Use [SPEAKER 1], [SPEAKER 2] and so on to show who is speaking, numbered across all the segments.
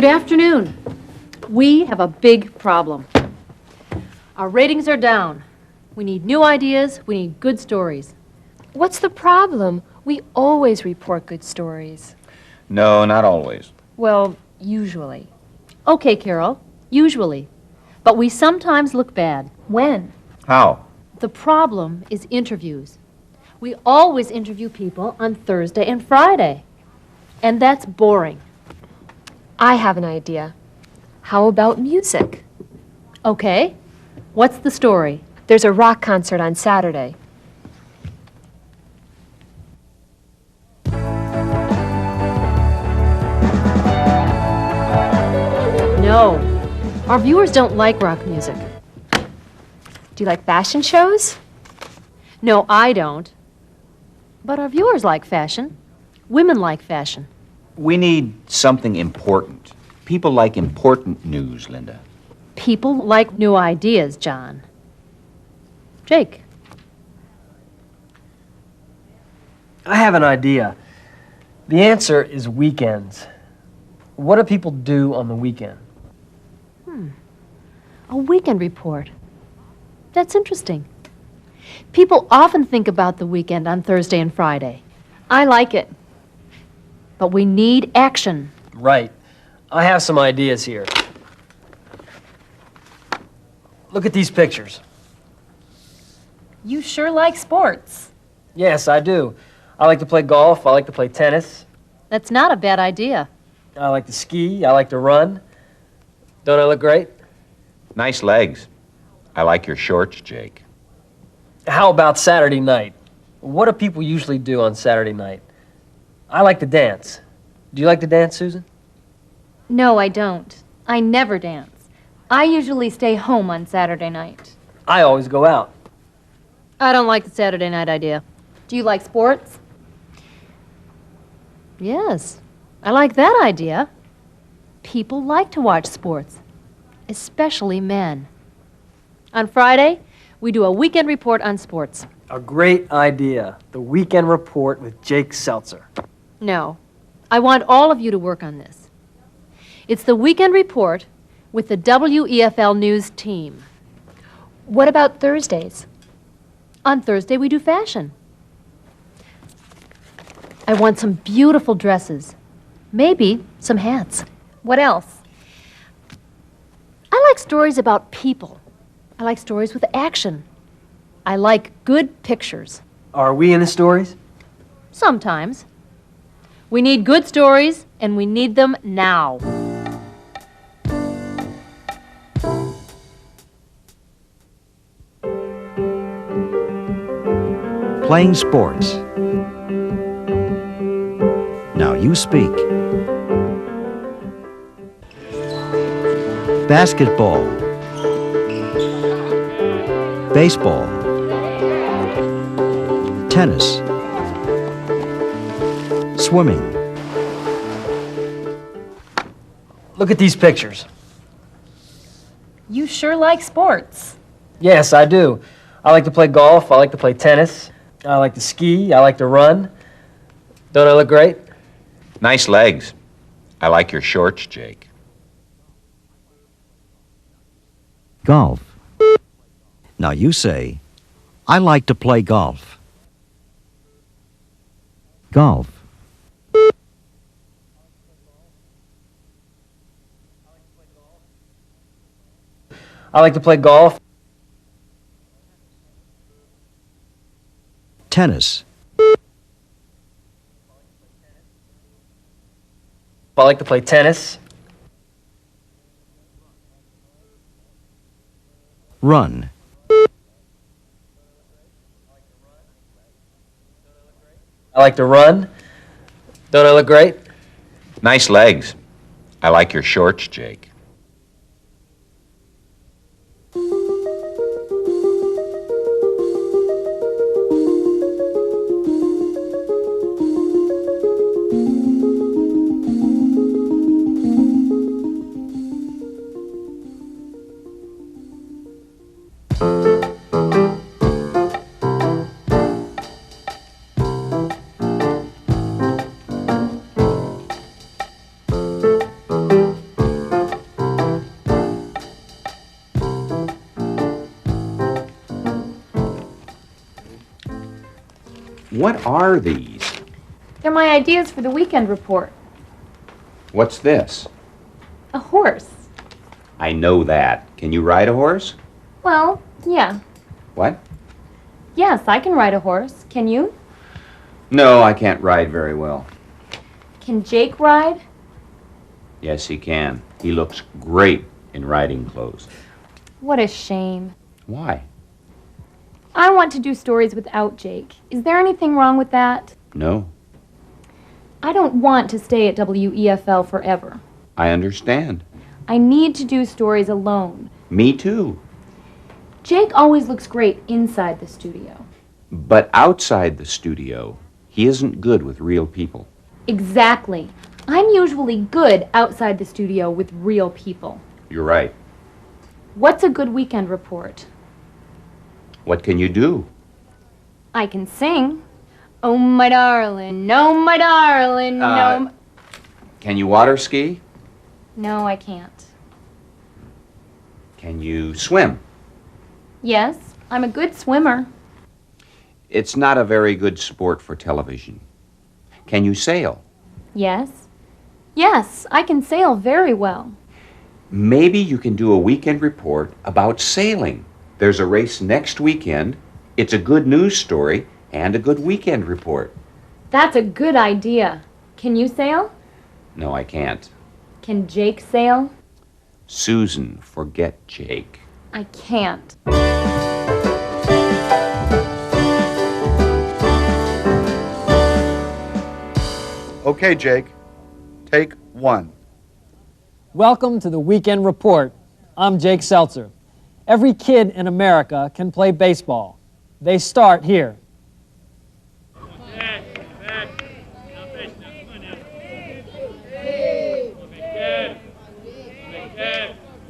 [SPEAKER 1] Good afternoon. We have a big problem. Our ratings are down. We need new ideas. We need good stories.
[SPEAKER 2] What's the problem? We always report good stories.
[SPEAKER 3] No, not always.
[SPEAKER 2] Well, usually.
[SPEAKER 1] Okay, Carol, usually. But we sometimes look bad.
[SPEAKER 2] When?
[SPEAKER 3] How?
[SPEAKER 1] The problem is interviews. We always interview people on Thursday and Friday. And that's boring.
[SPEAKER 2] I have an idea. How about music?
[SPEAKER 1] Okay. What's the story?
[SPEAKER 2] There's a rock concert on Saturday.
[SPEAKER 1] No. Our viewers don't like rock music.
[SPEAKER 2] Do you like fashion shows?
[SPEAKER 1] No, I don't. But our viewers like fashion. Women like fashion.
[SPEAKER 3] We need something important. People like important news, Linda.
[SPEAKER 1] People like new ideas, John. Jake.
[SPEAKER 4] I have an idea. The answer is weekends. What do people do on the weekend?
[SPEAKER 1] A weekend report. That's interesting. People often think about the weekend on Thursday and Friday.
[SPEAKER 2] I like it.
[SPEAKER 1] But we need action.
[SPEAKER 4] Right. I have some ideas here. Look at these pictures.
[SPEAKER 2] You sure like sports.
[SPEAKER 4] Yes, I do. I like to play golf. I like to play tennis.
[SPEAKER 1] That's not a bad idea.
[SPEAKER 4] I like to ski. I like to run. Don't I look great?
[SPEAKER 3] Nice legs. I like your shorts, Jake.
[SPEAKER 4] How about Saturday night? What do people usually do on Saturday night? I like to dance. Do you like to dance, Susan?
[SPEAKER 5] No, I don't. I never dance. I usually stay home on Saturday night.
[SPEAKER 4] I always go out.
[SPEAKER 1] I don't like the Saturday night idea.
[SPEAKER 5] Do you like sports?
[SPEAKER 1] Yes, I like that idea. People like to watch sports, especially men. On Friday, we do a weekend report on sports.
[SPEAKER 4] A great idea. The Weekend Report with Jake Seltzer.
[SPEAKER 1] No, I want all of you to work on this. It's the weekend report with the WEFL News team.
[SPEAKER 2] What about Thursdays?
[SPEAKER 1] On Thursday, we do fashion. I want some beautiful dresses. Maybe some hats.
[SPEAKER 5] What else?
[SPEAKER 1] I like stories about people. I like stories with action. I like good pictures.
[SPEAKER 4] Are we in the stories?
[SPEAKER 1] Sometimes. We need good stories, and we need them now.
[SPEAKER 6] Playing sports. Now you speak. Basketball. Baseball. Tennis. Swimming.
[SPEAKER 4] Look at these pictures.
[SPEAKER 5] You sure like sports.
[SPEAKER 4] Yes, I do. I like to play golf. I like to play tennis. I like to ski. I like to run. Don't I look great?
[SPEAKER 3] Nice legs. I like your shorts, Jake.
[SPEAKER 6] Golf. Now you say, I like to play golf. Golf.
[SPEAKER 4] I like to play golf.
[SPEAKER 6] Tennis.
[SPEAKER 4] I like to play tennis.
[SPEAKER 6] Run.
[SPEAKER 4] I like to run. Don't I look great?
[SPEAKER 3] Nice legs. I like your shorts, Jake. What are these?
[SPEAKER 5] They're my ideas for the weekend report.
[SPEAKER 3] What's this?
[SPEAKER 5] A horse.
[SPEAKER 3] I know that. Can you ride a horse?
[SPEAKER 5] Well, yeah.
[SPEAKER 3] What?
[SPEAKER 5] Yes, I can ride a horse. Can you?
[SPEAKER 3] No, I can't ride very well.
[SPEAKER 5] Can Jake ride?
[SPEAKER 3] Yes, he can. He looks great in riding clothes.
[SPEAKER 5] What a shame.
[SPEAKER 3] Why?
[SPEAKER 5] I want to do stories without Jake. Is there anything wrong with that?
[SPEAKER 3] No,
[SPEAKER 5] I don't want to stay at WEFL forever.
[SPEAKER 3] I understand.
[SPEAKER 5] I need to do stories alone.
[SPEAKER 3] Me too.
[SPEAKER 5] Jake always looks great inside the studio.
[SPEAKER 3] But outside the studio, he isn't good with real people.
[SPEAKER 5] Exactly. I'm usually good outside the studio with real people.
[SPEAKER 3] You're right.
[SPEAKER 5] What's a good weekend report?
[SPEAKER 3] What can you do?
[SPEAKER 5] I can sing. Oh, my darling, no, my darling, no.
[SPEAKER 3] Can you water ski?
[SPEAKER 5] No, I can't.
[SPEAKER 3] Can you swim?
[SPEAKER 5] Yes, I'm a good swimmer.
[SPEAKER 3] It's not a very good sport for television. Can you sail?
[SPEAKER 5] Yes. Yes, I can sail very well.
[SPEAKER 3] Maybe you can do a weekend report about sailing. There's a race next weekend. It's a good news story and a good weekend report.
[SPEAKER 5] That's a good idea. Can you sail?
[SPEAKER 3] No, I can't.
[SPEAKER 5] Can Jake sail?
[SPEAKER 3] Susan, forget Jake.
[SPEAKER 5] I can't.
[SPEAKER 7] Okay, Jake. Take one.
[SPEAKER 8] Welcome to the Weekend Report. I'm Jake Seltzer. Every kid in America can play baseball. They start here.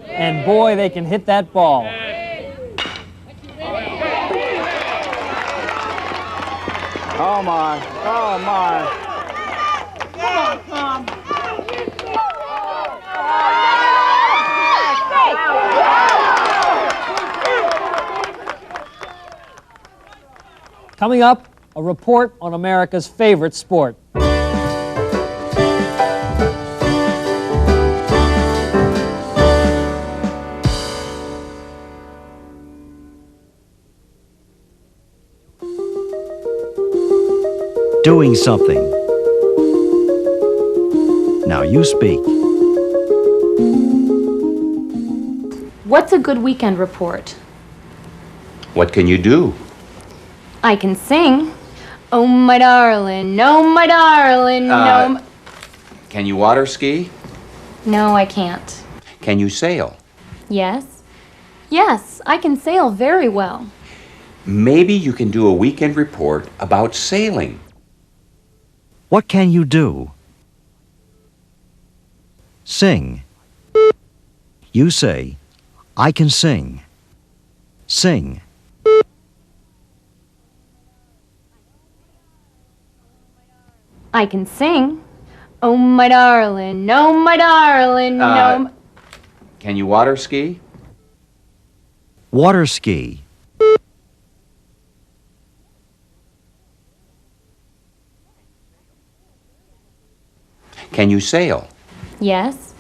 [SPEAKER 8] And boy, they can hit that ball.
[SPEAKER 7] Oh my, oh my.
[SPEAKER 8] Coming up, a report on America's favorite sport.
[SPEAKER 6] Doing something. Now you speak.
[SPEAKER 5] What's a good weekend report?
[SPEAKER 3] What can you do?
[SPEAKER 5] I can sing. Oh, my darling, no, my darling, no.
[SPEAKER 3] Can you water ski?
[SPEAKER 5] No, I can't.
[SPEAKER 3] Can you sail?
[SPEAKER 5] Yes? Yes, I can sail very well.
[SPEAKER 3] Maybe you can do a weekend report about sailing.
[SPEAKER 6] What can you do? Sing. You say, I can sing. Sing.
[SPEAKER 5] I can sing. Oh, my darling, no, my darling, no.
[SPEAKER 3] Can you water ski?
[SPEAKER 6] Water ski.
[SPEAKER 3] Can you sail?
[SPEAKER 5] Yes?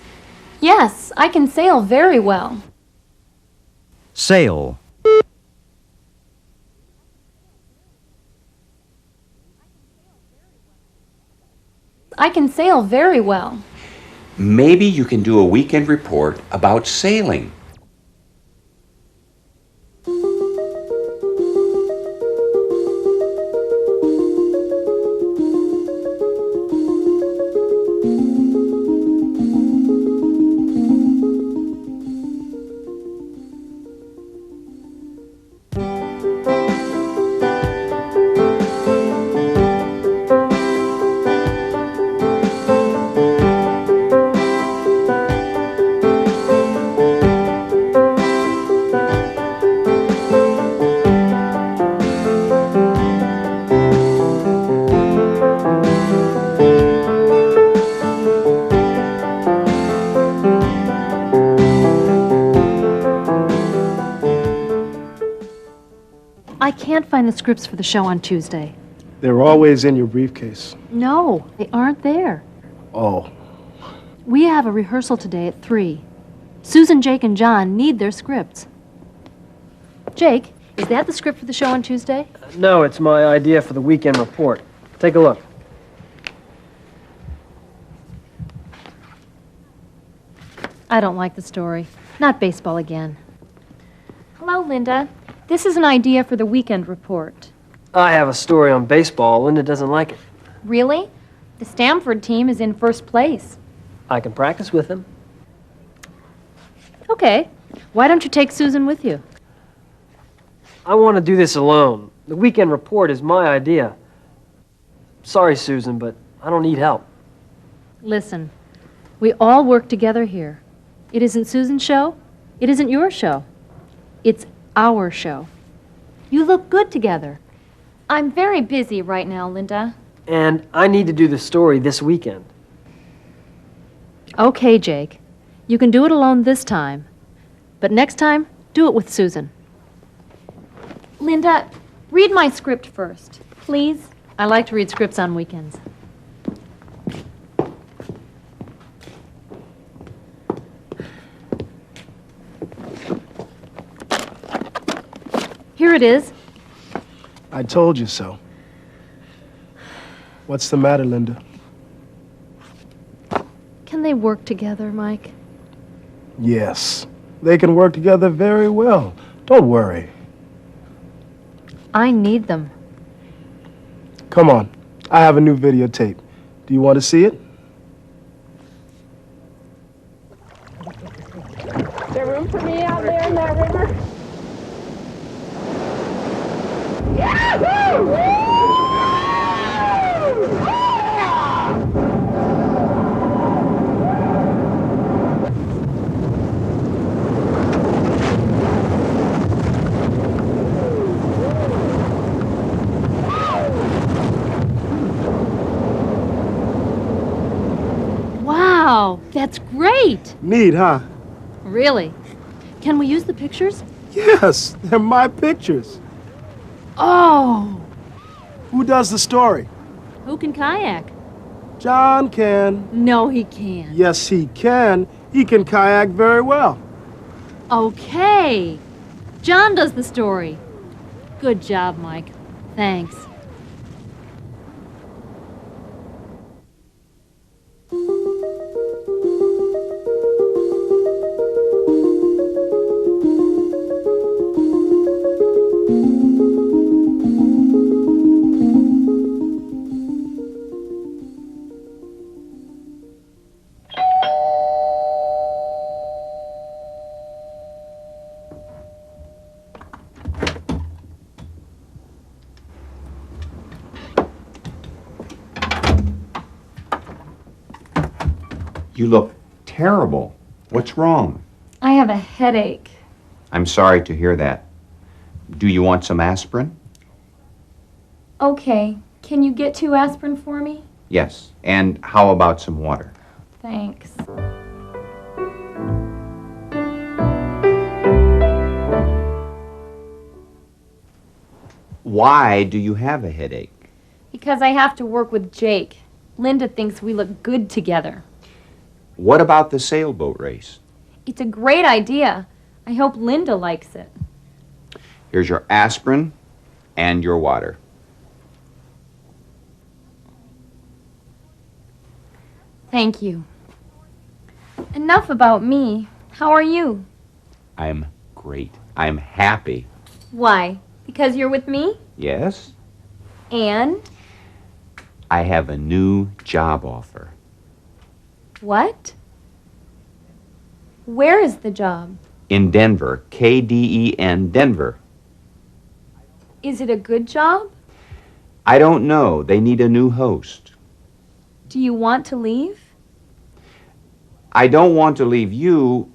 [SPEAKER 5] Yes, I can sail very well.
[SPEAKER 6] Sail.
[SPEAKER 5] I can sail very well.
[SPEAKER 3] Maybe you can do a weekend report about sailing.
[SPEAKER 1] I can't find the scripts for the show on Tuesday.
[SPEAKER 9] They're always in your briefcase.
[SPEAKER 1] No, they aren't there.
[SPEAKER 9] Oh,
[SPEAKER 1] We have a rehearsal today at 3. Susan, Jake, and John need their scripts. Jake, is that the script for the show on Tuesday?
[SPEAKER 4] No, it's my idea for the weekend report. Take a look.
[SPEAKER 1] I don't like the story. Not baseball again.
[SPEAKER 5] Hello, Linda. This is an idea for the weekend report.
[SPEAKER 4] I have a story on baseball. Linda doesn't like it.
[SPEAKER 5] Really? The Stamford team is in first place.
[SPEAKER 4] I can practice with him.
[SPEAKER 1] Okay. Why don't you take Susan with you?
[SPEAKER 4] I want to do this alone. The weekend report is my idea. Sorry, Susan, but I don't need help.
[SPEAKER 1] Listen, we all work together here. It isn't Susan's show. It isn't your show. It's our show. You look good together.
[SPEAKER 5] I'm very busy right now, Linda.
[SPEAKER 4] And I need to do the story this weekend.
[SPEAKER 1] Okay, Jake. You can do it alone this time. But next time, do it with Susan.
[SPEAKER 5] Linda, read my script first, please.
[SPEAKER 1] I like to read scripts on weekends. Here it is.
[SPEAKER 9] I told you so. What's the matter, Linda?
[SPEAKER 1] Can they work together, Mike?
[SPEAKER 9] Yes, they can work together very well. Don't worry.
[SPEAKER 1] I need them.
[SPEAKER 9] Come on, I have a new videotape. Do you want to see it?
[SPEAKER 10] There room for me out there in that river? Yahoo!
[SPEAKER 1] Wow, that's great!
[SPEAKER 9] Neat, huh?
[SPEAKER 1] Really? Can we use the pictures?
[SPEAKER 9] Yes, they're my pictures.
[SPEAKER 1] Oh!
[SPEAKER 9] Who does the story?
[SPEAKER 1] Who can kayak?
[SPEAKER 9] John can.
[SPEAKER 1] No, he can't.
[SPEAKER 9] Yes, he can. He can kayak very well.
[SPEAKER 1] Okay. John does the story. Good job, Mike. Thanks.
[SPEAKER 3] You look terrible. What's wrong?
[SPEAKER 5] I have a headache.
[SPEAKER 3] I'm sorry to hear that. Do you want some aspirin?
[SPEAKER 5] Okay, can you get 2 aspirin for me?
[SPEAKER 3] Yes. And how about some water?
[SPEAKER 5] Thanks.
[SPEAKER 3] Why do you have a headache?
[SPEAKER 5] Because I have to work with Jake. Linda thinks we look good together.
[SPEAKER 3] What about the sailboat race?
[SPEAKER 5] It's a great idea. I hope Linda likes it.
[SPEAKER 3] Here's your aspirin and your water.
[SPEAKER 5] Thank you. Enough about me. How are you?
[SPEAKER 3] I'm great. I'm happy.
[SPEAKER 5] Why? Because you're with me?
[SPEAKER 3] Yes?
[SPEAKER 5] And?
[SPEAKER 3] I have a new job offer.
[SPEAKER 5] What? Where is the job?
[SPEAKER 3] In Denver. KDEN, Denver.
[SPEAKER 5] Is it a good job?
[SPEAKER 3] I don't know. They need a new host.
[SPEAKER 5] Do you want to leave?
[SPEAKER 3] I don't want to leave you,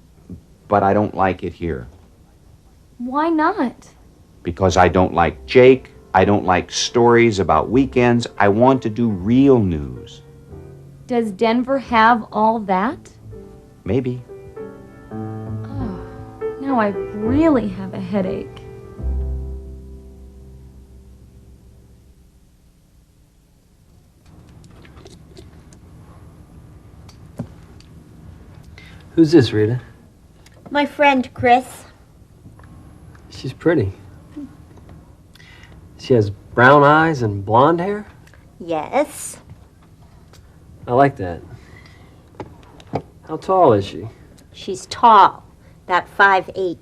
[SPEAKER 3] but I don't like it here.
[SPEAKER 5] Why not?
[SPEAKER 3] Because I don't like Jake. I don't like stories about weekends. I want to do real news.
[SPEAKER 5] Does Denver have all that?
[SPEAKER 3] Maybe.
[SPEAKER 5] Oh, now I really have a headache.
[SPEAKER 4] Who's this, Rita?
[SPEAKER 10] My friend Chris.
[SPEAKER 4] She's pretty. She has brown eyes and blonde hair?
[SPEAKER 10] Yes.
[SPEAKER 4] I like that. How tall is she?
[SPEAKER 10] She's tall, about 5'8".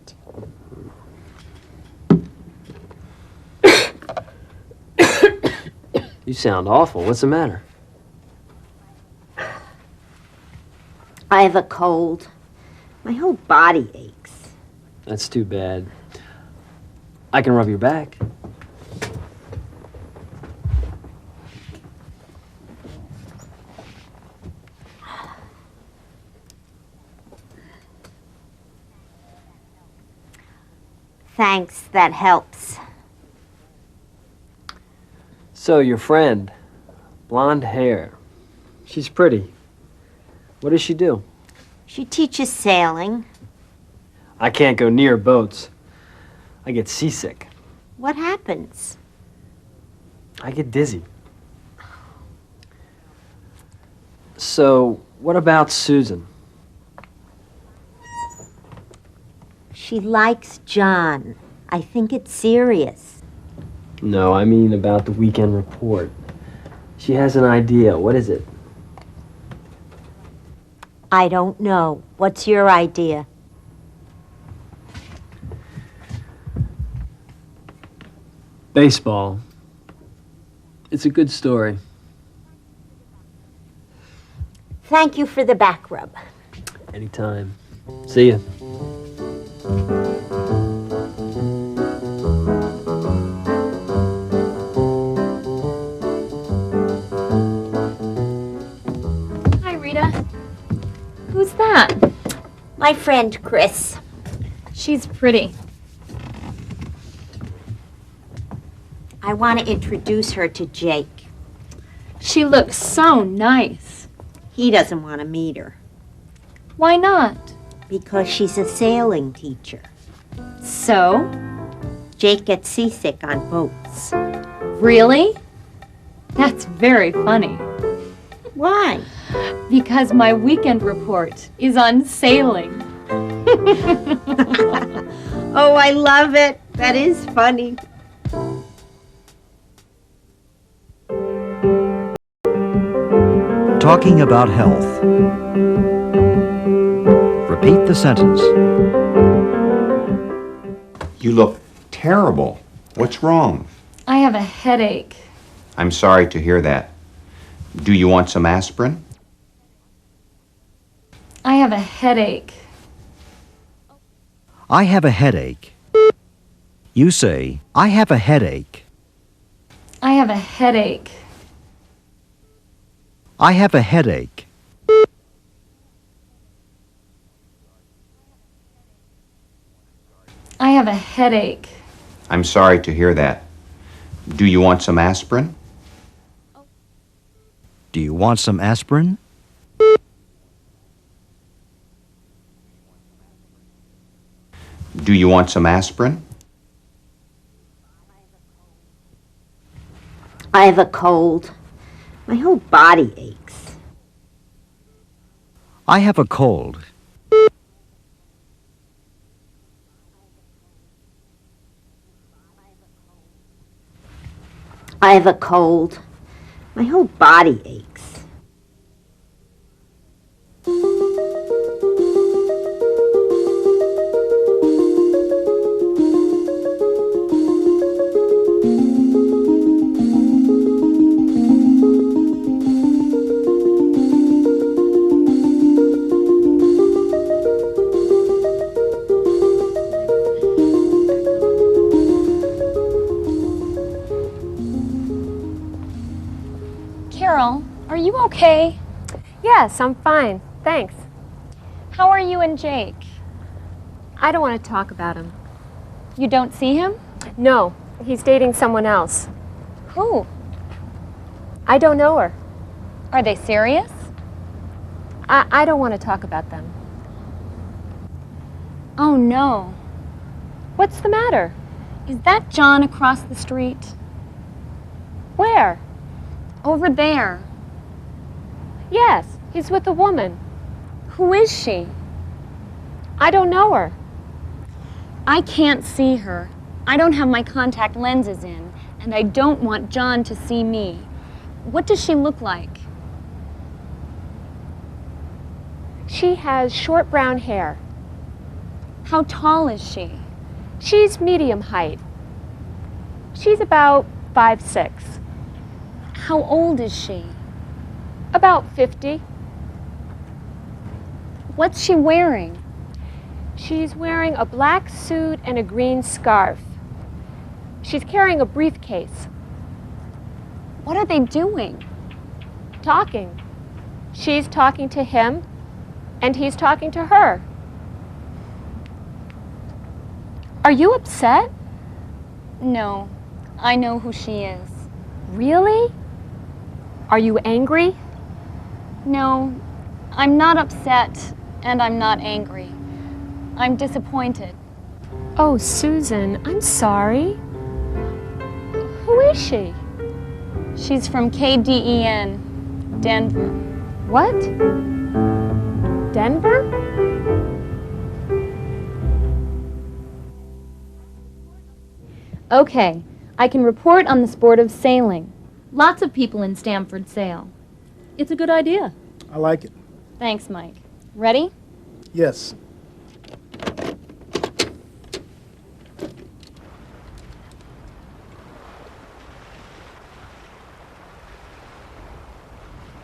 [SPEAKER 4] You sound awful. What's the matter?
[SPEAKER 10] I have a cold. My whole body aches.
[SPEAKER 4] That's too bad. I can rub your back.
[SPEAKER 10] Thanks, that helps.
[SPEAKER 4] So, your friend, blonde hair. She's pretty. What does she do?
[SPEAKER 10] She teaches sailing.
[SPEAKER 4] I can't go near boats. I get seasick.
[SPEAKER 10] What happens?
[SPEAKER 4] I get dizzy. So, what about Susan?
[SPEAKER 10] She likes John. I think it's serious.
[SPEAKER 4] No, I mean about the weekend report. She has an idea. What is it?
[SPEAKER 10] I don't know. What's your idea?
[SPEAKER 4] Baseball. It's a good story.
[SPEAKER 10] Thank you for the back rub.
[SPEAKER 4] Anytime. See ya.
[SPEAKER 5] Hi, Rita. Who's that?
[SPEAKER 10] My friend Chris.
[SPEAKER 5] She's pretty.
[SPEAKER 10] I want to introduce her to Jake.
[SPEAKER 5] She looks so nice.
[SPEAKER 10] He doesn't want to meet her
[SPEAKER 5] Why not?
[SPEAKER 10] because she's a sailing teacher.
[SPEAKER 5] So?
[SPEAKER 10] Jake gets seasick on boats.
[SPEAKER 5] Really? That's very funny.
[SPEAKER 10] Why?
[SPEAKER 5] Because my weekend report is on sailing.
[SPEAKER 10] Oh, I love it. That is funny.
[SPEAKER 6] Talking about health. Repeat the sentence.
[SPEAKER 3] You look terrible. What's wrong?
[SPEAKER 5] I have a headache.
[SPEAKER 3] I'm sorry to hear that. Do you want some aspirin?
[SPEAKER 5] I have a headache.
[SPEAKER 6] I have a headache. You say, I have a headache.
[SPEAKER 5] I have a headache.
[SPEAKER 6] I have a headache.
[SPEAKER 5] have a headache.
[SPEAKER 3] I'm sorry to hear that. Do you want some aspirin?
[SPEAKER 6] Do you want some aspirin?
[SPEAKER 3] Do you want some aspirin?
[SPEAKER 10] I have a cold. My whole body aches.
[SPEAKER 6] I have a cold.
[SPEAKER 10] I have a cold. My whole body aches.
[SPEAKER 5] Carol, are you okay?
[SPEAKER 2] Yes, I'm fine. Thanks.
[SPEAKER 5] How are you and Jake?
[SPEAKER 2] I don't want to talk about him.
[SPEAKER 5] You don't see him?
[SPEAKER 2] No, he's dating someone else.
[SPEAKER 5] Who?
[SPEAKER 2] I don't know her.
[SPEAKER 5] Are they serious?
[SPEAKER 2] I don't want to talk about them.
[SPEAKER 5] Oh no.
[SPEAKER 2] What's the matter?
[SPEAKER 5] Is that John across the street?
[SPEAKER 2] Where?
[SPEAKER 5] Over there.
[SPEAKER 2] Yes, he's with a woman.
[SPEAKER 5] Who is she?
[SPEAKER 2] I don't know her.
[SPEAKER 5] I can't see her. I don't have my contact lenses in, and I don't want John to see me. What does she look like?
[SPEAKER 2] She has short brown hair.
[SPEAKER 5] How tall is she?
[SPEAKER 2] She's medium height. She's about 5'6".
[SPEAKER 5] How old is she?
[SPEAKER 2] About 50.
[SPEAKER 5] What's she wearing?
[SPEAKER 2] She's wearing a black suit and a green scarf. She's carrying a briefcase.
[SPEAKER 5] What are they doing?
[SPEAKER 2] Talking. She's talking to him, and he's talking to her. Are you upset?
[SPEAKER 5] No, I know who she is.
[SPEAKER 2] Really? Are you angry?
[SPEAKER 5] No, I'm not upset, and I'm not angry. I'm disappointed.
[SPEAKER 2] Oh, Susan, I'm sorry. Who is she?
[SPEAKER 5] She's from KDEN, Denver.
[SPEAKER 2] What? Denver?
[SPEAKER 1] Okay, I can report on the sport of sailing. Lots of people in Stamford sail. It's a good idea.
[SPEAKER 9] I like it.
[SPEAKER 5] Thanks, Mike. Ready?
[SPEAKER 9] Yes.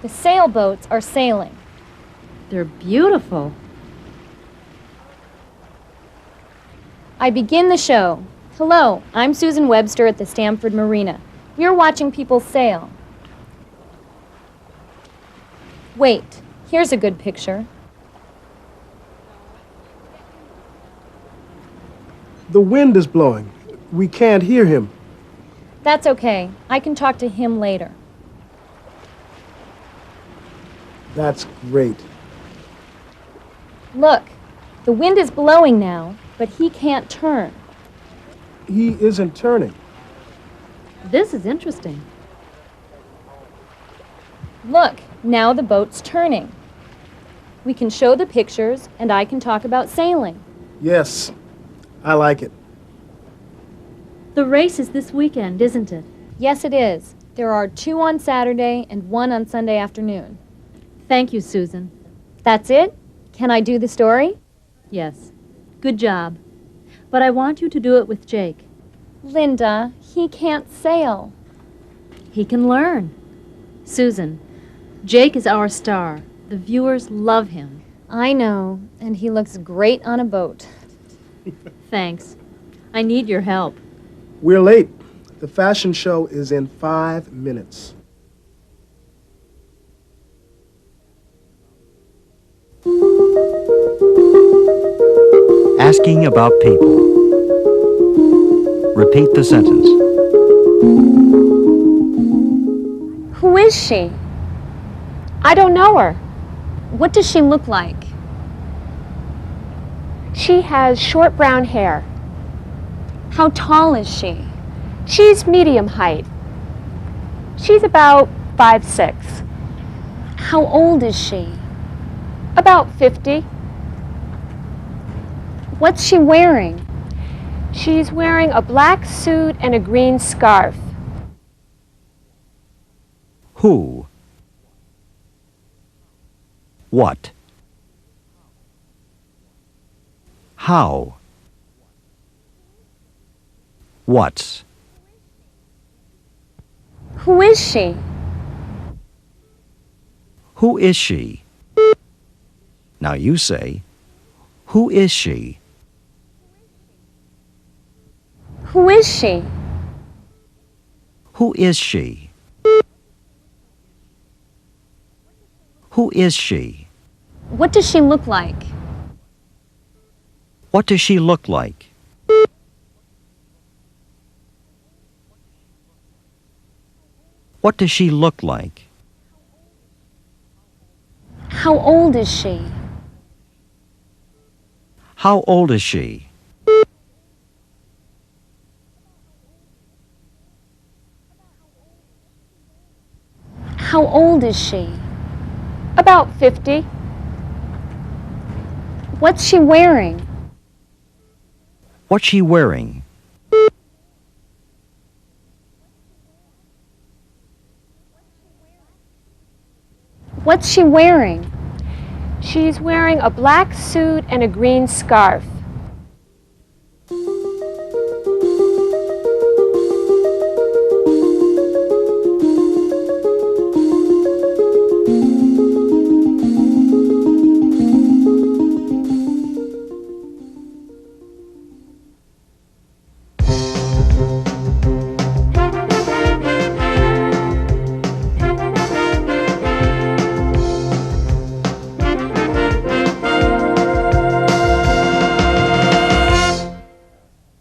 [SPEAKER 1] The sailboats are sailing.
[SPEAKER 2] They're beautiful.
[SPEAKER 1] I begin the show. Hello, I'm Susan Webster at the Stamford Marina. We're watching people sail. Wait, here's a good picture.
[SPEAKER 9] The wind is blowing. We can't hear him.
[SPEAKER 1] That's okay. I can talk to him later.
[SPEAKER 9] That's great.
[SPEAKER 1] Look, the wind is blowing now, but he can't turn.
[SPEAKER 9] He isn't turning.
[SPEAKER 1] This is interesting. Look, now the boat's turning. We can show the pictures, and I can talk about sailing.
[SPEAKER 9] Yes, I like it.
[SPEAKER 1] The race is this weekend, isn't it? Yes, it is. There are 2 on Saturday and 1 on Sunday afternoon. Thank you, Susan. That's it? Can I do the story?
[SPEAKER 11] Yes. Good job. But I want you to do it with Jake.
[SPEAKER 1] Linda, he can't sail.
[SPEAKER 11] He can learn. Susan, Jake is our star. The viewers love him.
[SPEAKER 1] I know, and he looks great on a boat.
[SPEAKER 11] Thanks. I need your help.
[SPEAKER 9] We're late. The fashion show is in 5 minutes.
[SPEAKER 6] Asking about people. Repeat the sentence.
[SPEAKER 5] Who is she?
[SPEAKER 2] I don't know her.
[SPEAKER 5] What does she look like?
[SPEAKER 2] She has short brown hair.
[SPEAKER 5] How tall is she?
[SPEAKER 2] She's medium height. She's about 5'6".
[SPEAKER 5] How old is she?
[SPEAKER 2] About 50.
[SPEAKER 5] What's she wearing?
[SPEAKER 2] She's wearing a black suit and a green scarf.
[SPEAKER 6] Who? What? How? What's?
[SPEAKER 5] Who is she?
[SPEAKER 6] Who is she? Now you say, who is she?
[SPEAKER 5] Who is she?
[SPEAKER 6] Who is she? Who is she?
[SPEAKER 5] What does she look like?
[SPEAKER 6] What does she look like? What does she look like?
[SPEAKER 5] How old is she?
[SPEAKER 6] How old is she?
[SPEAKER 5] How old is she?
[SPEAKER 2] About 50.
[SPEAKER 5] What's she wearing?
[SPEAKER 6] What's she wearing?
[SPEAKER 5] What's she wearing?
[SPEAKER 2] She's wearing a black suit and a green scarf.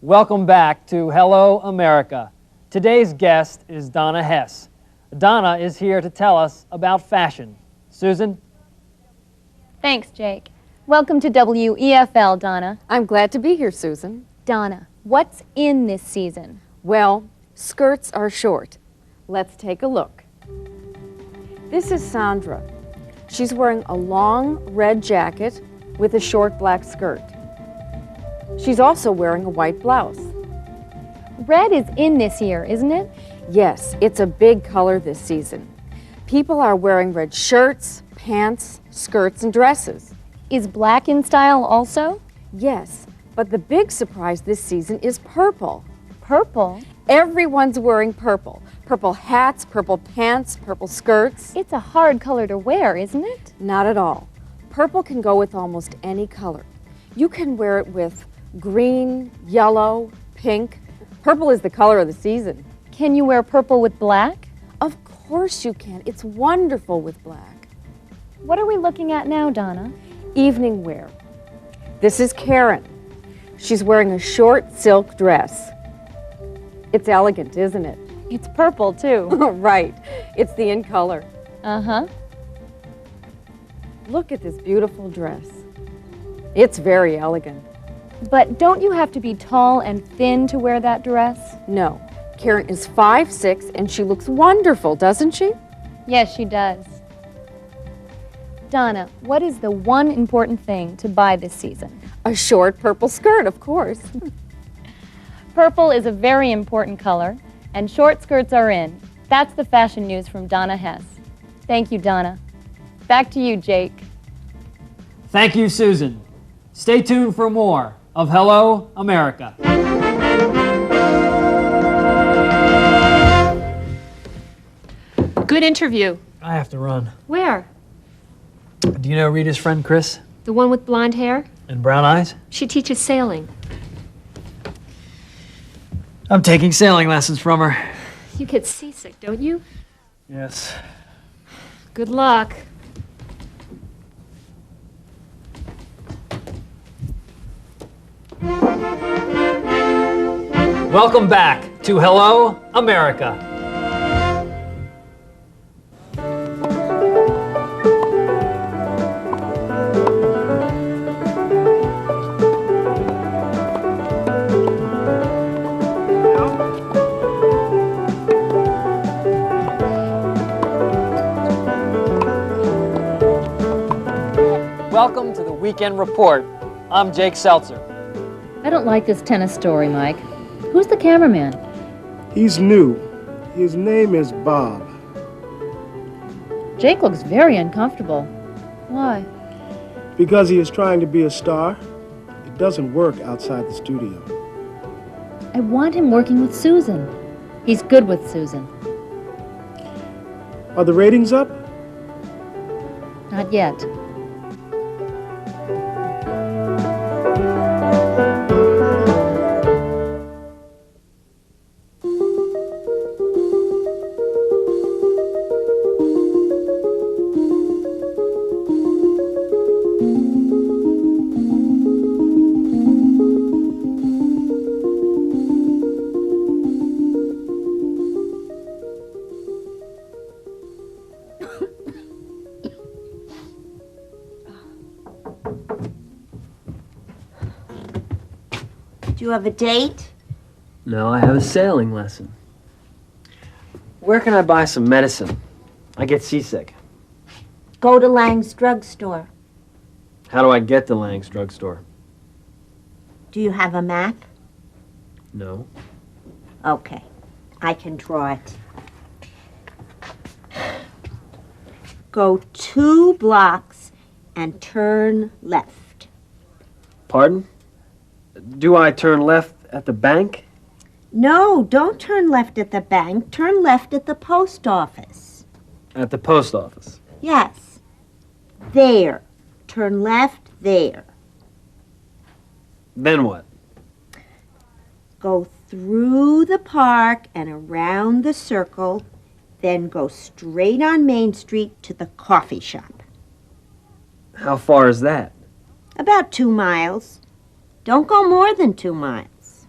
[SPEAKER 8] Welcome back to Hello America. Today's guest is Donna Hess. Donna is here to tell us about fashion. Susan?
[SPEAKER 1] Thanks, Jake. Welcome to WEFL, Donna.
[SPEAKER 12] I'm glad to be here, Susan.
[SPEAKER 1] Donna, what's in this season?
[SPEAKER 12] Well, skirts are short. Let's take a look. This is Sandra. She's wearing a long red jacket with a short black skirt. She's also wearing a white blouse.
[SPEAKER 1] Red is in this year, isn't it?
[SPEAKER 12] Yes, it's a big color this season. People are wearing red shirts, pants, skirts, and dresses.
[SPEAKER 1] Is black in style also?
[SPEAKER 12] Yes, but the big surprise this season is purple.
[SPEAKER 1] Purple?
[SPEAKER 12] Everyone's wearing purple. Purple hats, purple pants, purple skirts.
[SPEAKER 1] It's a hard color to wear, isn't it?
[SPEAKER 12] Not at all. Purple can go with almost any color. You can wear it with green, yellow, pink. Purple is the color of the season.
[SPEAKER 1] Can you wear purple with black?
[SPEAKER 12] Of course you can. It's wonderful with black.
[SPEAKER 1] What are we looking at now, Donna?
[SPEAKER 12] Evening wear. This is Karen. She's wearing a short silk dress. It's elegant, isn't it?
[SPEAKER 1] It's purple, too.
[SPEAKER 12] Right. It's the in color.
[SPEAKER 1] Uh-huh.
[SPEAKER 12] Look at this beautiful dress. It's very elegant.
[SPEAKER 1] But don't you have to be tall and thin to wear that dress?
[SPEAKER 12] No. Karen is 5'6", and she looks wonderful, doesn't she?
[SPEAKER 1] Yes, she does. Donna, what is the one important thing to buy this season?
[SPEAKER 12] A short purple skirt, of course.
[SPEAKER 1] Purple is a very important color, and short skirts are in. That's the fashion news from Donna Hess. Thank you, Donna. Back to you, Jake.
[SPEAKER 8] Thank you, Susan. Stay tuned for more of Hello America.
[SPEAKER 2] Good interview.
[SPEAKER 8] I have to run.
[SPEAKER 2] Where?
[SPEAKER 8] Do you know Rita's friend Chris?
[SPEAKER 2] The one with blonde hair?
[SPEAKER 8] And brown eyes?
[SPEAKER 2] She teaches sailing.
[SPEAKER 8] I'm taking sailing lessons from her.
[SPEAKER 2] You get seasick, don't you?
[SPEAKER 8] Yes.
[SPEAKER 2] Good luck.
[SPEAKER 8] Welcome back to Hello, America. Welcome to the Weekend Report. I'm Jake Seltzer.
[SPEAKER 11] I don't like this tennis story, Mike. Who's the cameraman?
[SPEAKER 9] He's new. His name is Bob.
[SPEAKER 11] Jake looks very uncomfortable. Why?
[SPEAKER 9] Because he is trying to be a star, it doesn't work outside the studio.
[SPEAKER 11] I want him working with Susan. He's good with Susan.
[SPEAKER 9] Are the ratings up?
[SPEAKER 11] Not yet.
[SPEAKER 10] Do you have a date?
[SPEAKER 4] No, I have a sailing lesson. Where can I buy some medicine? I get seasick.
[SPEAKER 10] Go to Lang's drugstore.
[SPEAKER 4] How do I get to Lang's drugstore?
[SPEAKER 10] Do you have a map?
[SPEAKER 4] No.
[SPEAKER 10] Okay, I can draw it. Go 2 blocks and turn left.
[SPEAKER 4] Pardon? Do I turn left at the bank?
[SPEAKER 10] No, don't turn left at the bank. Turn left at the post office.
[SPEAKER 4] At the post office.
[SPEAKER 10] Yes. There. Turn left there.
[SPEAKER 4] Then what?
[SPEAKER 10] Go through the park and around the circle, then go straight on Main Street to the coffee shop.
[SPEAKER 4] How far is that?
[SPEAKER 10] About 2 miles. Don't go more than 2 miles.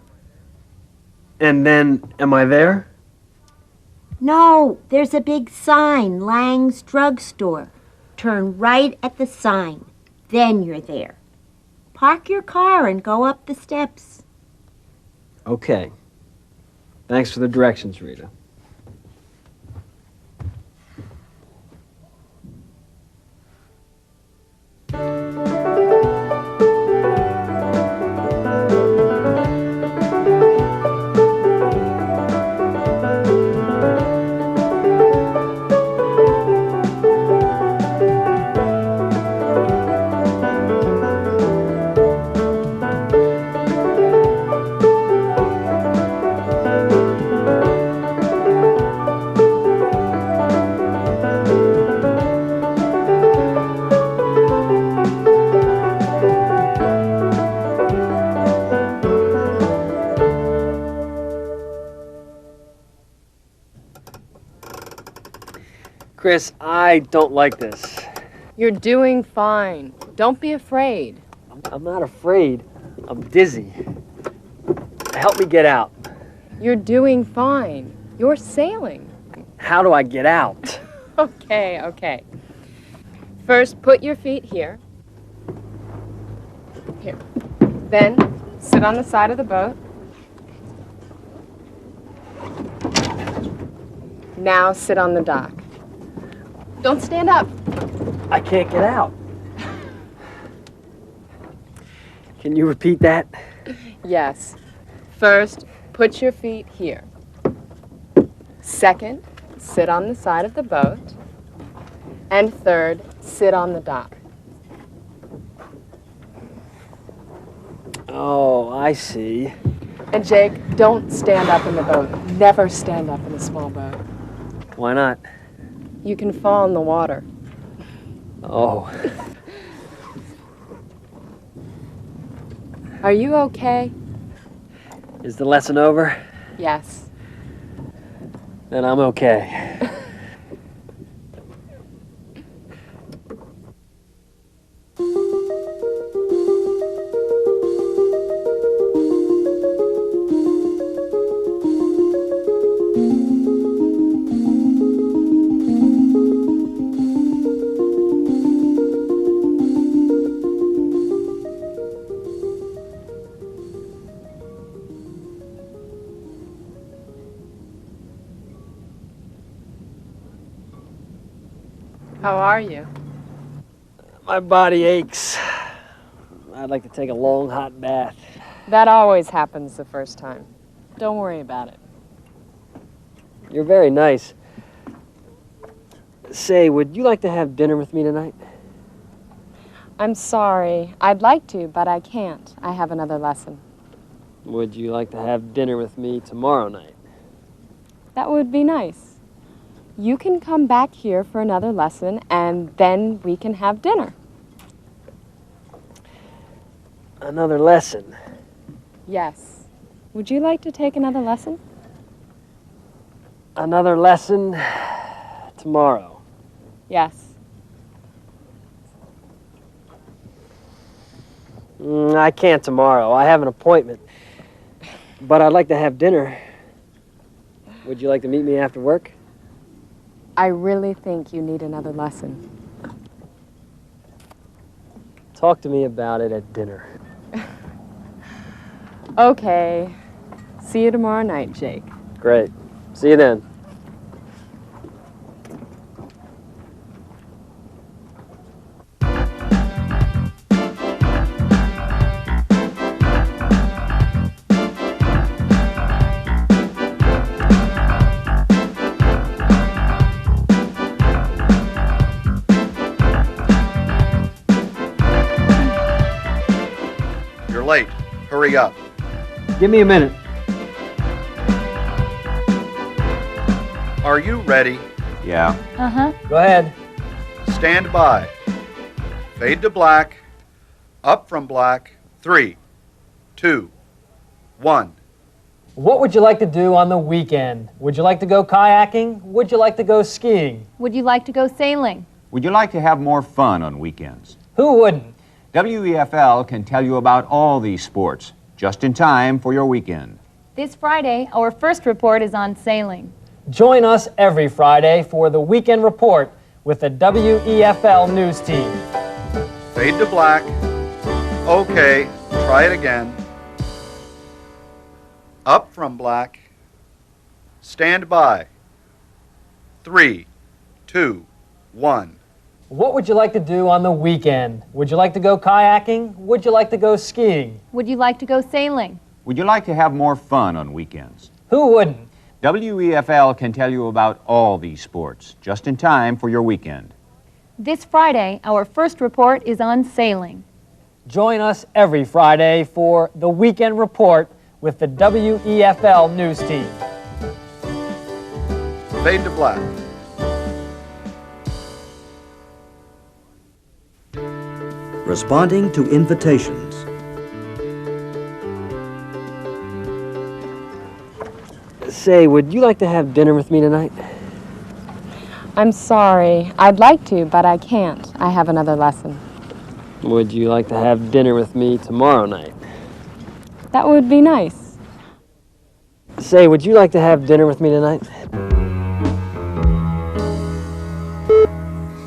[SPEAKER 4] And then, am I there?
[SPEAKER 10] No, there's a big sign, Lang's Drugstore. Turn right at the sign. Then you're there. Park your car and go up the steps.
[SPEAKER 4] Okay. Thanks for the directions, Rita. Chris, I don't like this.
[SPEAKER 12] You're doing fine. Don't be afraid.
[SPEAKER 4] I'm not afraid. I'm dizzy. Help me get out.
[SPEAKER 12] You're doing fine. You're sailing.
[SPEAKER 4] How do I get out?
[SPEAKER 12] Okay. First, put your feet here. Here. Then, sit on the side of the boat. Now, sit on the dock. Don't stand up.
[SPEAKER 4] I can't get out. Can you repeat that?
[SPEAKER 12] Yes. First, put your feet here. Second, sit on the side of the boat. And third, sit on the dock.
[SPEAKER 4] Oh, I see.
[SPEAKER 12] And Jake, don't stand up in the boat. Never stand up in a small boat.
[SPEAKER 4] Why not?
[SPEAKER 12] You can fall in the water.
[SPEAKER 4] Oh.
[SPEAKER 12] Are you okay?
[SPEAKER 4] Is the lesson over?
[SPEAKER 12] Yes.
[SPEAKER 4] Then I'm okay.
[SPEAKER 13] How are you?
[SPEAKER 4] My body aches. I'd like to take a long, hot bath.
[SPEAKER 13] That always happens the first time. Don't worry about it.
[SPEAKER 4] You're very nice. Say, would you like to have dinner with me tonight?
[SPEAKER 13] I'm sorry. I'd like to, but I can't. I have another lesson.
[SPEAKER 4] Would you like to have dinner with me tomorrow night?
[SPEAKER 13] That would be nice. You can come back here for another lesson, and then we can have dinner.
[SPEAKER 4] Another lesson?
[SPEAKER 13] Yes. Would you like to take another lesson?
[SPEAKER 4] Another lesson tomorrow.
[SPEAKER 13] Yes.
[SPEAKER 4] I can't tomorrow. I have an appointment. But I'd like to have dinner. Would you like to meet me after work?
[SPEAKER 13] I really think you need another lesson.
[SPEAKER 4] Talk to me about it at dinner.
[SPEAKER 13] Okay. See you tomorrow night, Jake.
[SPEAKER 4] Great. See you then.
[SPEAKER 7] You're late. Hurry up.
[SPEAKER 8] Give me a minute.
[SPEAKER 7] Are you ready?
[SPEAKER 3] Yeah.
[SPEAKER 1] Uh-huh.
[SPEAKER 8] Go ahead.
[SPEAKER 7] Stand by. Fade to black. Up from black. 3, 2, 1.
[SPEAKER 8] What would you like to do on the weekend? Would you like to go kayaking? Would you like to go skiing?
[SPEAKER 1] Would you like to go sailing?
[SPEAKER 14] Would you like to have more fun on weekends?
[SPEAKER 8] Who wouldn't?
[SPEAKER 14] WEFL can tell you about all these sports, just in time for your weekend.
[SPEAKER 1] This Friday, our first report is on sailing.
[SPEAKER 8] Join us every Friday for the Weekend Report with the WEFL News Team.
[SPEAKER 7] Fade to black. Okay, try it again. Up from black. Stand by. 3, 2, 1.
[SPEAKER 8] What would you like to do on the weekend? Would you like to go kayaking? Would you like to go skiing?
[SPEAKER 1] Would you like to go sailing?
[SPEAKER 14] Would you like to have more fun on weekends?
[SPEAKER 8] Who wouldn't?
[SPEAKER 14] WEFL can tell you about all these sports, just in time for your weekend.
[SPEAKER 1] This Friday, our first report is on sailing.
[SPEAKER 8] Join us every Friday for the Weekend Report with the WEFL News Team.
[SPEAKER 7] Fade to black.
[SPEAKER 6] Responding to invitations.
[SPEAKER 4] Say, would you like to have dinner with me tonight?
[SPEAKER 13] I'm sorry. I'd like to, but I can't. I have another lesson.
[SPEAKER 4] Would you like to have dinner with me tomorrow night?
[SPEAKER 13] That would be nice.
[SPEAKER 4] Say, would you like to have dinner with me tonight?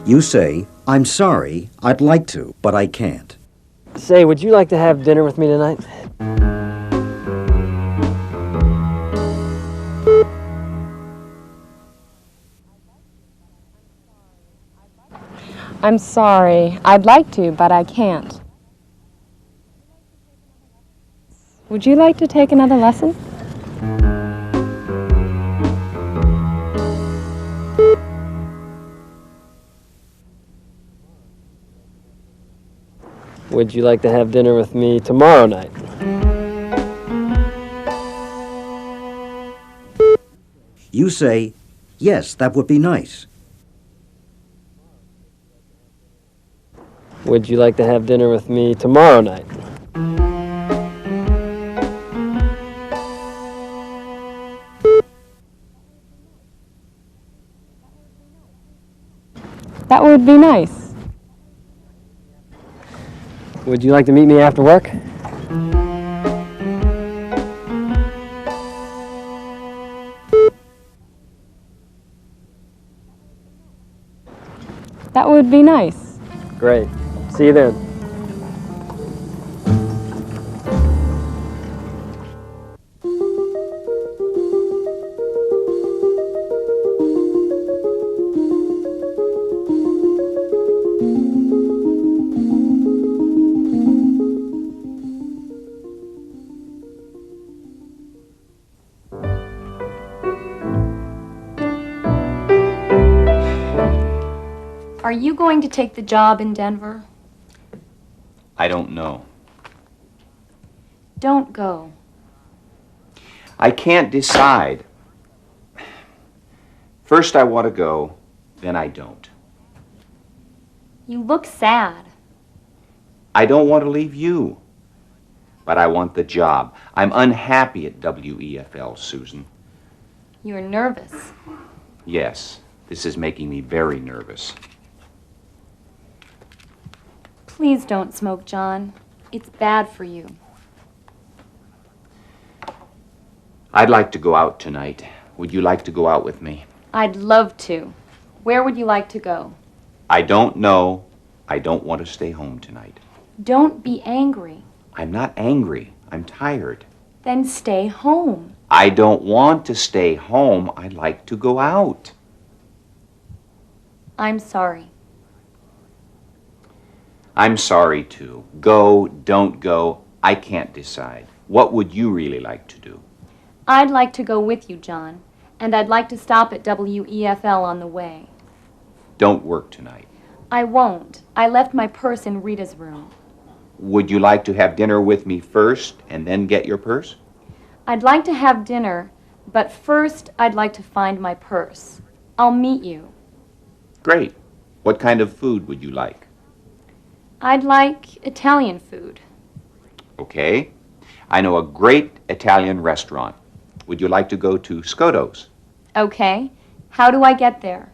[SPEAKER 6] You say, I'm sorry, I'd like to, but I can't.
[SPEAKER 4] Say, would you like to have dinner with me tonight?
[SPEAKER 13] I'm sorry. I'd like to, but I can't. Would you like to take another lesson?
[SPEAKER 4] Would you like to have dinner with me tomorrow night?
[SPEAKER 6] You say, yes, that would be nice.
[SPEAKER 4] Would you like to have dinner with me tomorrow night?
[SPEAKER 13] That would be nice.
[SPEAKER 4] Would you like to meet me after work?
[SPEAKER 13] That would be nice.
[SPEAKER 4] Great. See you then.
[SPEAKER 5] Are you going to take the job in Denver?
[SPEAKER 3] I don't know.
[SPEAKER 5] Don't go.
[SPEAKER 3] I can't decide. First I want to go, then I don't.
[SPEAKER 5] You look sad.
[SPEAKER 3] I don't want to leave you, but I want the job. I'm unhappy at WEFL, Susan.
[SPEAKER 5] You're nervous.
[SPEAKER 3] Yes, this is making me very nervous.
[SPEAKER 5] Please don't smoke, John. It's bad for you.
[SPEAKER 3] I'd like to go out tonight. Would you like to go out with me?
[SPEAKER 5] I'd love to. Where would you like to go?
[SPEAKER 3] I don't know. I don't want to stay home tonight.
[SPEAKER 5] Don't be angry.
[SPEAKER 3] I'm not angry. I'm tired.
[SPEAKER 5] Then stay home.
[SPEAKER 3] I don't want to stay home. I'd like to go out.
[SPEAKER 5] I'm sorry.
[SPEAKER 3] I'm sorry, too. Go, don't go, I can't decide. What would you really like to do?
[SPEAKER 5] I'd like to go with you, John. And I'd like to stop at WEFL on the way.
[SPEAKER 3] Don't work tonight.
[SPEAKER 5] I won't. I left my purse in Rita's room.
[SPEAKER 3] Would you like to have dinner with me first and then get your purse?
[SPEAKER 5] I'd like to have dinner, but first I'd like to find my purse. I'll meet you.
[SPEAKER 3] Great. What kind of food would you like?
[SPEAKER 5] I'd like Italian food.
[SPEAKER 3] Okay. I know a great Italian restaurant. Would you like to go to Scoto's?
[SPEAKER 5] Okay. How do I get there?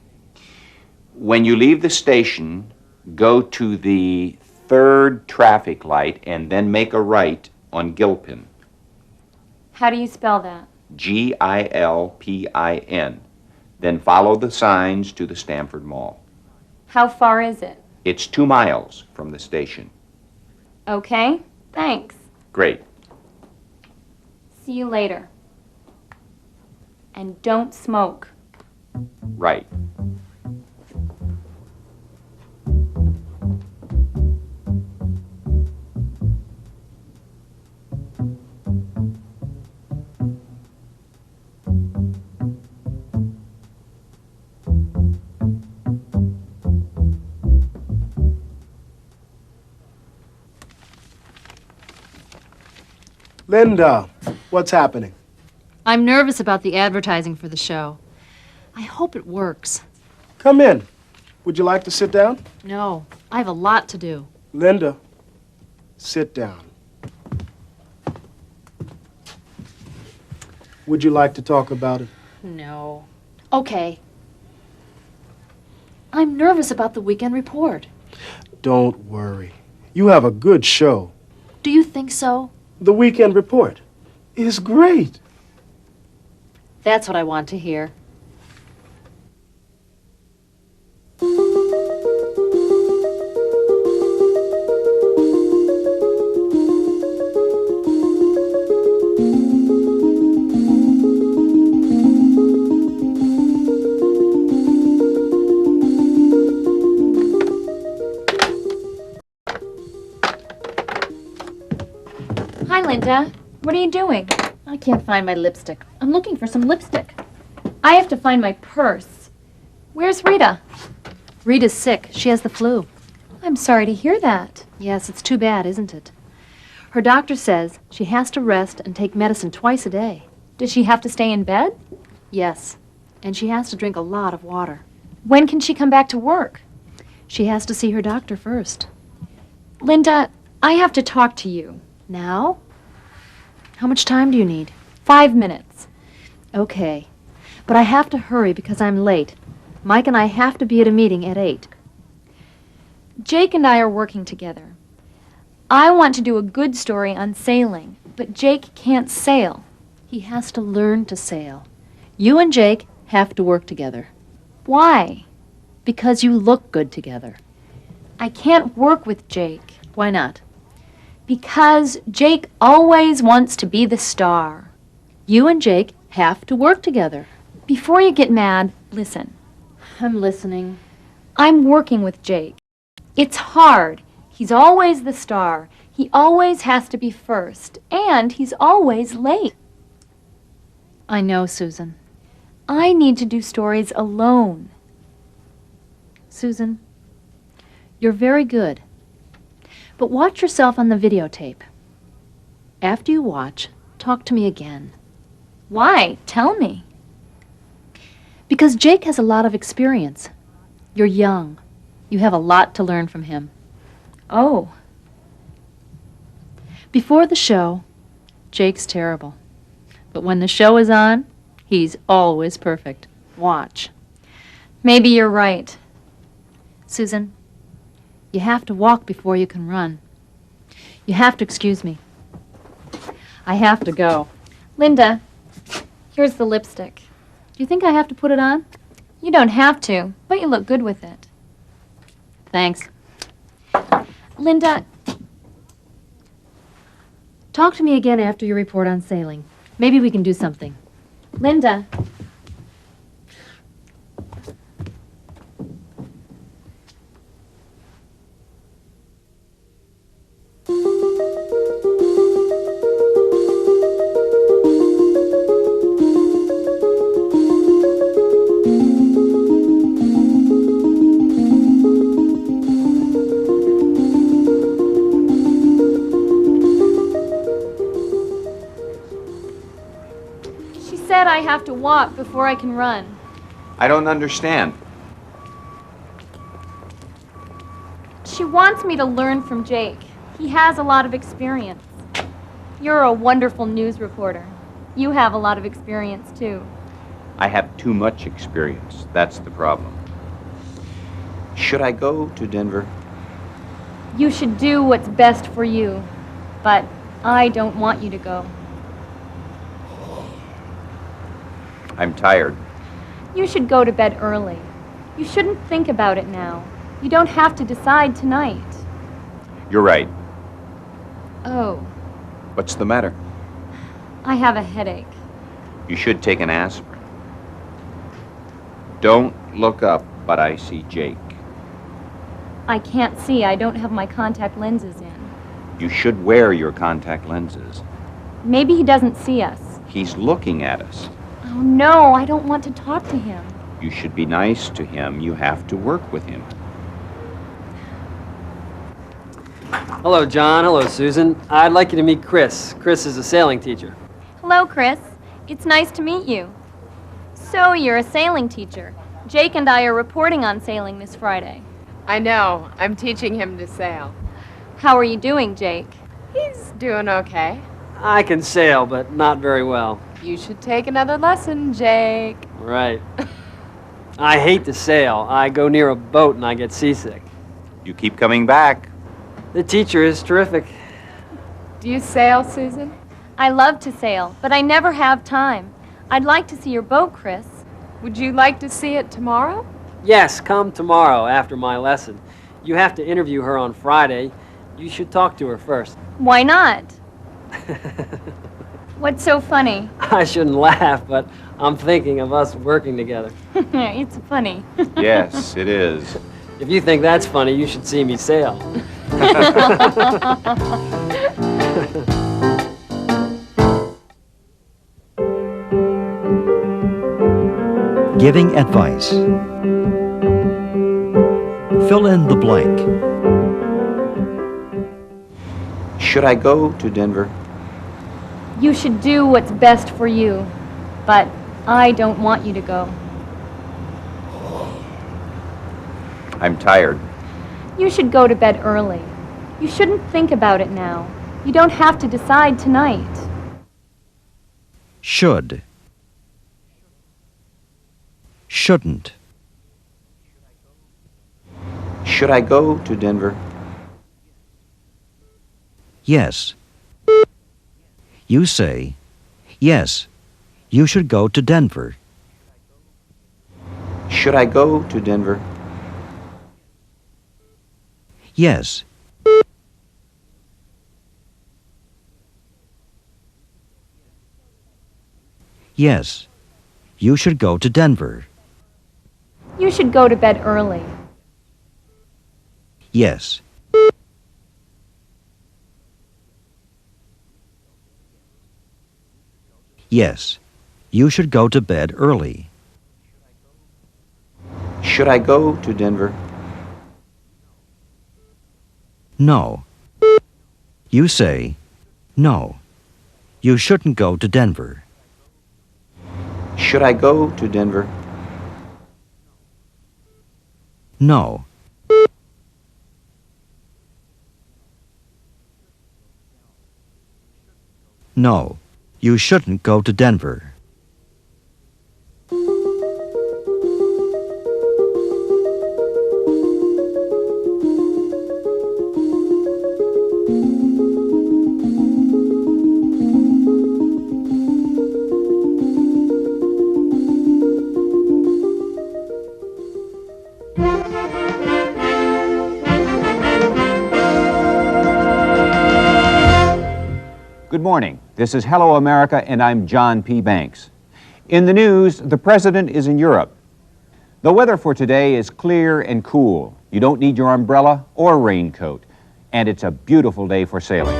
[SPEAKER 3] When you leave the station, go to the 3rd traffic light and then make a right on Gilpin.
[SPEAKER 5] How do you spell that?
[SPEAKER 3] Gilpin. Then follow the signs to the Stamford Mall.
[SPEAKER 5] How far is it?
[SPEAKER 3] It's 2 miles from the station.
[SPEAKER 5] Okay. Thanks.
[SPEAKER 3] Great.
[SPEAKER 5] See you later. And don't smoke.
[SPEAKER 3] Right.
[SPEAKER 9] Linda, what's happening?
[SPEAKER 11] I'm nervous about the advertising for the show. I hope it works.
[SPEAKER 9] Come in. Would you like to sit down?
[SPEAKER 11] No, I have a lot to do.
[SPEAKER 9] Linda, sit down. Would you like to talk about it?
[SPEAKER 11] No. Okay. I'm nervous about the weekend report.
[SPEAKER 9] Don't worry. You have a good show.
[SPEAKER 11] Do you think so?
[SPEAKER 9] The weekend report is great.
[SPEAKER 11] That's what I want to hear.
[SPEAKER 5] Hi, Linda. What are you doing?
[SPEAKER 11] I can't find my lipstick. I'm looking for some lipstick.
[SPEAKER 5] I have to find my purse. Where's Rita?
[SPEAKER 11] Rita's sick. She has the flu.
[SPEAKER 5] I'm sorry to hear that.
[SPEAKER 11] Yes, it's too bad, isn't it? Her doctor says she has to rest and take medicine twice a day.
[SPEAKER 5] Does she have to stay in bed?
[SPEAKER 11] Yes, and she has to drink a lot of water.
[SPEAKER 5] When can she come back to work?
[SPEAKER 11] She has to see her doctor first.
[SPEAKER 5] Linda, I have to talk to you.
[SPEAKER 11] Now? How much time do you need?
[SPEAKER 5] 5 minutes.
[SPEAKER 11] Okay. But I have to hurry because I'm late. Mike and I have to be at a meeting at 8.
[SPEAKER 5] Jake and I are working together. I want to do a good story on sailing, but Jake can't sail.
[SPEAKER 11] He has to learn to sail. You and Jake have to work together.
[SPEAKER 5] Why?
[SPEAKER 11] Because you look good together.
[SPEAKER 5] I can't work with Jake.
[SPEAKER 11] Why not?
[SPEAKER 5] Because Jake always wants to be the star.
[SPEAKER 11] You and Jake have to work together.
[SPEAKER 5] Before you get mad, listen.
[SPEAKER 11] I'm listening.
[SPEAKER 5] I'm working with Jake. It's hard. He's always the star. He always has to be first. And he's always late.
[SPEAKER 11] I know, Susan.
[SPEAKER 5] I need to do stories alone.
[SPEAKER 11] Susan, you're very good. But watch yourself on the videotape. After you watch, talk to me again.
[SPEAKER 5] Why? Tell me.
[SPEAKER 11] Because Jake has a lot of experience. You're young. You have a lot to learn from him.
[SPEAKER 5] Oh.
[SPEAKER 11] Before the show, Jake's terrible. But when the show is on, he's always perfect. Watch.
[SPEAKER 5] Maybe you're right.
[SPEAKER 11] Susan, you have to walk before you can run. You have to excuse me. I have to go.
[SPEAKER 5] Linda, here's the lipstick.
[SPEAKER 11] Do you think I have to put it on?
[SPEAKER 5] You don't have to, but you look good with it.
[SPEAKER 11] Thanks.
[SPEAKER 5] Linda,
[SPEAKER 11] talk to me again after your report on sailing. Maybe we can do something.
[SPEAKER 5] Linda. I have to walk before I can run.
[SPEAKER 3] I don't understand.
[SPEAKER 5] She wants me to learn from Jake. He has a lot of experience. You're a wonderful news reporter. You have a lot of experience, too.
[SPEAKER 3] I have too much experience. That's the problem. Should I go to Denver?
[SPEAKER 5] You should do what's best for you, but I don't want you to go.
[SPEAKER 3] I'm tired.
[SPEAKER 5] You should go to bed early. You shouldn't think about it now. You don't have to decide tonight.
[SPEAKER 3] You're right.
[SPEAKER 5] Oh,
[SPEAKER 3] What's the matter?
[SPEAKER 5] I have a headache.
[SPEAKER 3] You should take an aspirin. Don't look up, but I see Jake.
[SPEAKER 5] I can't see. I don't have my contact lenses in.
[SPEAKER 3] You should wear your contact lenses.
[SPEAKER 5] Maybe he doesn't see us.
[SPEAKER 3] He's looking at us.
[SPEAKER 5] Oh, no, I don't want to talk to him.
[SPEAKER 3] You should be nice to him. You have to work with him.
[SPEAKER 4] Hello, John. Hello, Susan. I'd like you to meet Chris. Chris is a sailing teacher.
[SPEAKER 5] Hello, Chris. It's nice to meet you. So, you're a sailing teacher. Jake and I are reporting on sailing this Friday.
[SPEAKER 13] I know. I'm teaching him to sail.
[SPEAKER 5] How are you doing, Jake?
[SPEAKER 13] He's doing okay.
[SPEAKER 4] I can sail, but not very well.
[SPEAKER 13] You should take another lesson, Jake.
[SPEAKER 4] Right. I hate to sail. I go near a boat and I get seasick.
[SPEAKER 3] You keep coming back.
[SPEAKER 4] The teacher is terrific.
[SPEAKER 13] Do you sail, Susan?
[SPEAKER 5] I love to sail, but I never have time. I'd like to see your boat, Chris.
[SPEAKER 13] Would you like to see it tomorrow?
[SPEAKER 4] Yes, come tomorrow after my lesson. You have to interview her on Friday. You should talk to her first.
[SPEAKER 5] Why not? What's so funny?
[SPEAKER 4] I shouldn't laugh, but I'm thinking of us working together.
[SPEAKER 5] It's funny.
[SPEAKER 3] Yes, it is.
[SPEAKER 4] If you think that's funny, you should see me sail.
[SPEAKER 6] Giving advice. Fill in the blank.
[SPEAKER 3] Should I go to Denver?
[SPEAKER 5] You should do what's best for you, but I don't want you to go.
[SPEAKER 3] I'm tired.
[SPEAKER 5] You should go to bed early. You shouldn't think about it now. You don't have to decide tonight.
[SPEAKER 6] Should. Shouldn't.
[SPEAKER 3] Should I go to Denver?
[SPEAKER 6] Yes. You say, yes, you should go to Denver.
[SPEAKER 3] Should I go to Denver?
[SPEAKER 6] Yes. Yes. You should go to Denver.
[SPEAKER 5] You should go to bed early.
[SPEAKER 6] Yes. Yes. You should go to bed early.
[SPEAKER 3] Should I go to Denver?
[SPEAKER 6] No. You say, no. You shouldn't go to Denver.
[SPEAKER 3] Should I go to Denver?
[SPEAKER 6] No. No. You shouldn't go to Denver.
[SPEAKER 14] Good morning. This is Hello America, and I'm John P. Banks. In the news, the president is in Europe. The weather for today is clear and cool. You don't need your umbrella or raincoat, and it's a beautiful day for sailing.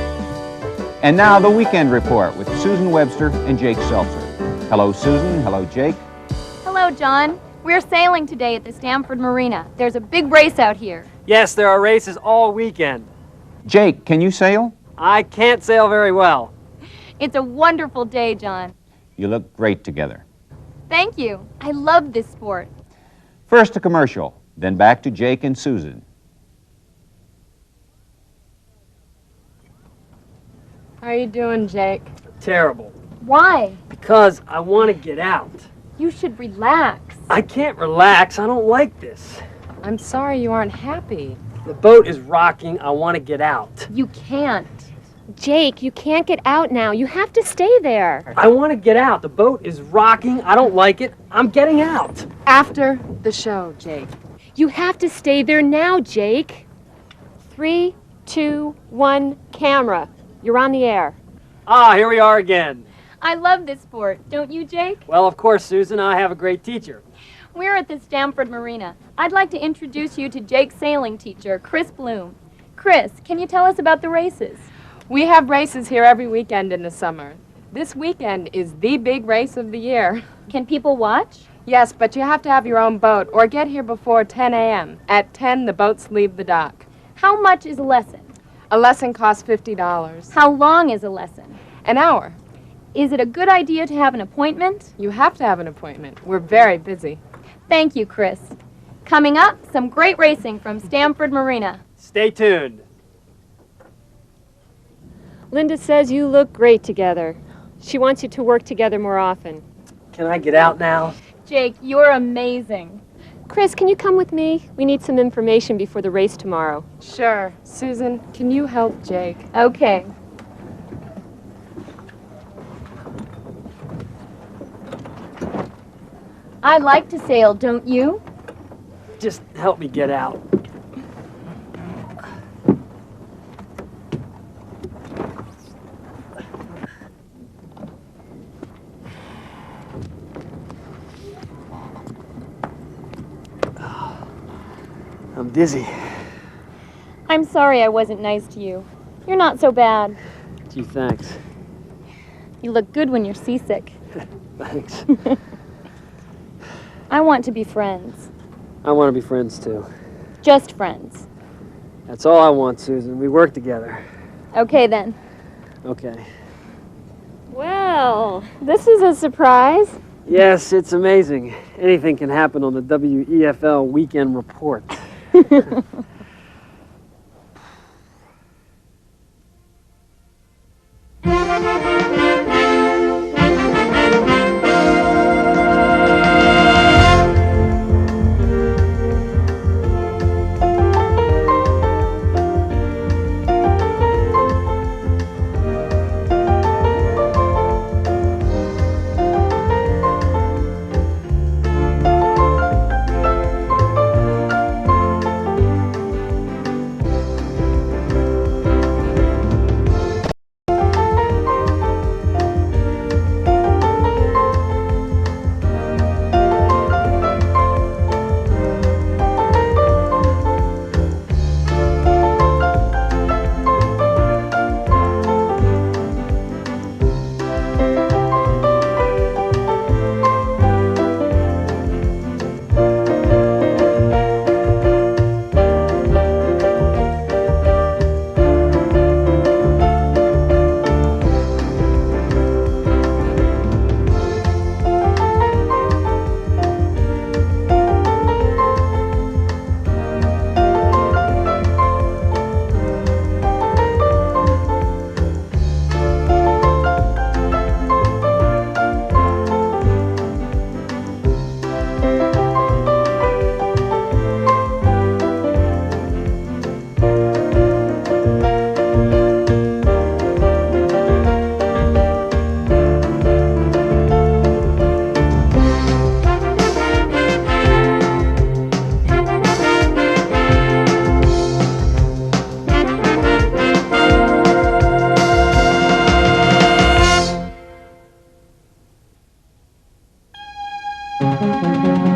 [SPEAKER 14] And now the weekend report with Susan Webster and Jake Seltzer. Hello, Susan. Hello, Jake.
[SPEAKER 5] Hello, John. We're sailing today at the Stamford Marina. There's a big race out here.
[SPEAKER 8] Yes, there are races all weekend.
[SPEAKER 14] Jake, can you sail?
[SPEAKER 8] I can't sail very well.
[SPEAKER 5] It's a wonderful day, John.
[SPEAKER 14] You look great together.
[SPEAKER 5] Thank you. I love this sport.
[SPEAKER 14] First a commercial, then back to Jake and Susan.
[SPEAKER 13] How are you doing, Jake?
[SPEAKER 8] Terrible.
[SPEAKER 5] Why?
[SPEAKER 8] Because I want to get out.
[SPEAKER 5] You should relax.
[SPEAKER 8] I can't relax. I don't like this.
[SPEAKER 13] I'm sorry you aren't happy.
[SPEAKER 8] The boat is rocking. I want to get out.
[SPEAKER 5] You can't.
[SPEAKER 2] Jake, you can't get out now. You have to stay there.
[SPEAKER 8] I want to get out. The boat is rocking. I don't like it. I'm getting out.
[SPEAKER 13] After the show, Jake.
[SPEAKER 2] You have to stay there now, Jake. 3, 2, 1, camera. You're on the air.
[SPEAKER 8] Ah, here we are again.
[SPEAKER 5] I love this sport. Don't you, Jake?
[SPEAKER 8] Well, of course, Susan. I have a great teacher.
[SPEAKER 5] We're at the Stamford Marina. I'd like to introduce you to Jake's sailing teacher, Chris Bloom. Chris, can you tell us about the races?
[SPEAKER 13] We have races here every weekend in the summer. This weekend is the big race of the year.
[SPEAKER 5] Can people watch?
[SPEAKER 13] Yes, but you have to have your own boat or get here before 10 a.m. At 10, the boats leave the dock.
[SPEAKER 5] How much is a lesson?
[SPEAKER 13] A lesson costs $50.
[SPEAKER 5] How long is a lesson?
[SPEAKER 13] An hour.
[SPEAKER 5] Is it a good idea to have an appointment?
[SPEAKER 13] You have to have an appointment. We're very busy.
[SPEAKER 5] Thank you, Chris. Coming up, some great racing from Stamford Marina.
[SPEAKER 8] Stay tuned.
[SPEAKER 2] Linda says you look great together. She wants you to work together more often.
[SPEAKER 8] Can I get out now?
[SPEAKER 5] Jake, you're amazing.
[SPEAKER 2] Chris, can you come with me? We need some information before the race tomorrow.
[SPEAKER 13] Sure. Susan, can you help Jake?
[SPEAKER 5] Okay. I like to sail, don't you?
[SPEAKER 8] Just help me get out. I'm dizzy.
[SPEAKER 5] I'm sorry I wasn't nice to you. You're not so bad.
[SPEAKER 8] Gee, thanks.
[SPEAKER 5] You look good when you're seasick.
[SPEAKER 8] Thanks.
[SPEAKER 5] I want to be friends.
[SPEAKER 8] I want to be friends, too.
[SPEAKER 5] Just friends.
[SPEAKER 8] That's all I want, Susan. We work together.
[SPEAKER 5] Okay, then.
[SPEAKER 8] Okay.
[SPEAKER 2] Well, this is a surprise.
[SPEAKER 8] Yes, it's amazing. Anything can happen on the WEFL Weekend Report.
[SPEAKER 12] Bye.